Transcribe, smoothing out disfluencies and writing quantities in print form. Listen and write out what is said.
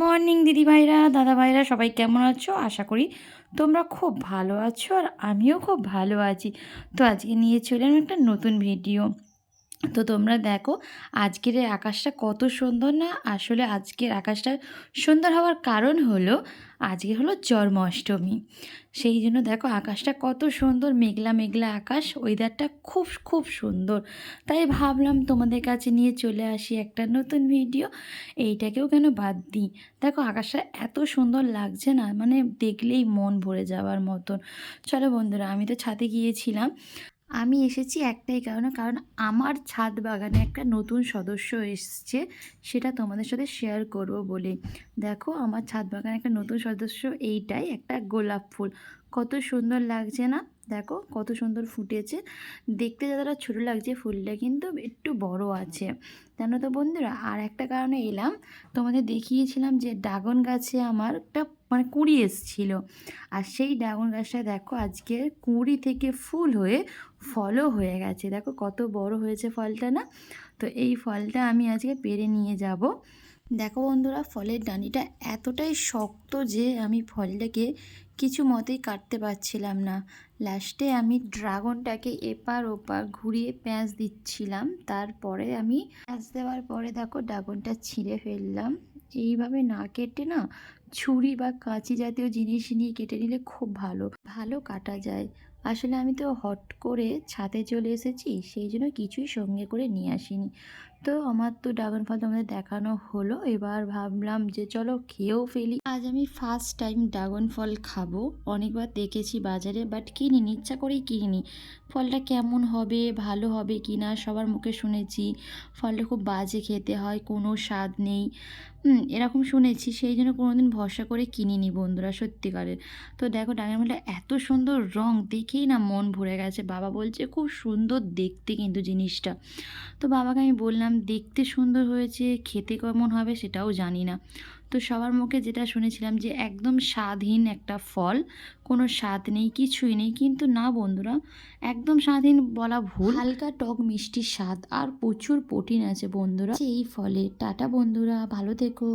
Morning দিদি ভাইরা দাদা ভাইরা সবাই কেমন আছো? আশা করি তোমরা খুব ভালো আছো আর আমিও খুব ভালো আছি। তো আজকে নিয়ে চলে এলাম একটা নতুন ভিডিও। তো তোমরা দেখো আজকের এই আকাশটা কত সুন্দর না? আসলে আজকের আকাশটা সুন্দর হওয়ার কারণ হলো আজকে হলো জন্মাষ্টমী। সেই জন্য দেখো আকাশটা কত সুন্দর, মেঘলা মেঘলা আকাশ, ওয়েদারটা খুব খুব সুন্দর। তাই ভাবলাম তোমাদের কাছে নিয়ে চলে আসি একটা নতুন ভিডিও। এইটাকেও কেন বাদ দিই। দেখো আকাশটা এত সুন্দর লাগছে না, মানে দেখলেই মন ভরে যাওয়ার মতন। চলো বন্ধুরা, আমি তো ছাদে গিয়েছিলাম। আমি এসেছি একটাই কারণে, কারণ আমার ছাদ বাগানে একটা নতুন সদস্য এসছে, সেটা তোমাদের সাথে শেয়ার করব বলে। দেখো আমার ছাদ বাগানে একটা নতুন সদস্য, এইটাই একটা গোলাপ ফুল। কত সুন্দর লাগছে না? দেখো কত সুন্দর ফুটেছে। দেখতে যতটা ছোটো লাগছে, ফুলটা কিন্তু একটু বড় আছে, জানো তো বন্ধুরা। আর একটা কারণে এলাম, তোমাদের দেখিয়েছিলাম যে ড্রাগন গাছে আমার একটা মানে কুঁড়ি এসেছিলো। আর সেই ড্রাগন গাছটা দেখো আজকে কুঁড়ি থেকে ফুল হয়ে ফলও হয়ে গেছে। দেখো কত বড় হয়েছে ফলটা না? তো এই ফলটা আমি আজকে পেড়ে নিয়ে যাব। দেখো বন্ধুরা, ফলের ডাঁটিটা এতটাই শক্ত যে আমি ফলটাকে কিছু মতেই কাটতে পারছিলাম না। লাস্টে আমি ড্রাগনটাকে এপার ওপার ঘুরিয়ে প্যাঁচ দিচ্ছিলাম। তারপরে আমি প্যাঁচ দেওয়ার পরে দেখো ড্রাগনটা ছিঁড়ে ফেললাম। এইভাবে না কেটে না, ছুরি বা কাঁচি জাতীয় জিনিস নিয়ে কেটে নিলে খুব ভালো ভালো কাটা যায়। আসলে আমি তো হট করে ছাদে চলে এসেছি, সেই জন্য কিছুই সঙ্গে করে নিয়ে আসিনি। তো আমার তো ড্রাগন ফল তোমাদের দেখানো হলো, এবার ভাবলাম যে চলো খেয়েও ফেলি। আজ আমি ফার্স্ট টাইম ড্রাগন ফল খাবো। অনেকবার দেখেছি বাজারে, বাট কিনিনি, ইচ্ছা করেই কিনিনি। ফলটা কেমন হবে, ভালো হবে কি না সবার মুখে শুনেছি ফলটা খুব বাজে খেতে হয়, কোনো স্বাদ নেই, এরকম শুনেছি। সেই জন্য কোনোদিন ভরসা করে কিনিনি বন্ধুরা, সত্যিকারের। তো দেখো ড্রাগন ফলটা এত সুন্দর রং, দেখেই না মন ভরে গেছে। বাবা বলছে খুব সুন্দর দেখতে কিন্তু জিনিসটা। তো বাবাকে আমি বললাম দেখতে সুন্দর হয়েছে, খেতে কেমন হবে সেটাও জানি না। তো সবার মুখে যেটা শুনেছিলাম যে একদম স্বাদহীন একটা ফল, কোনো স্বাদ নেই, কিছুই নেই। কিন্তু না বন্ধুরা, একদম স্বাদহীন বলা ভুল। হালকা টক মিষ্টি স্বাদ আর প্রচুর প্রোটিন আছে বন্ধুরা এই ফলে। টাটা বন্ধুরা, ভালো থেকো।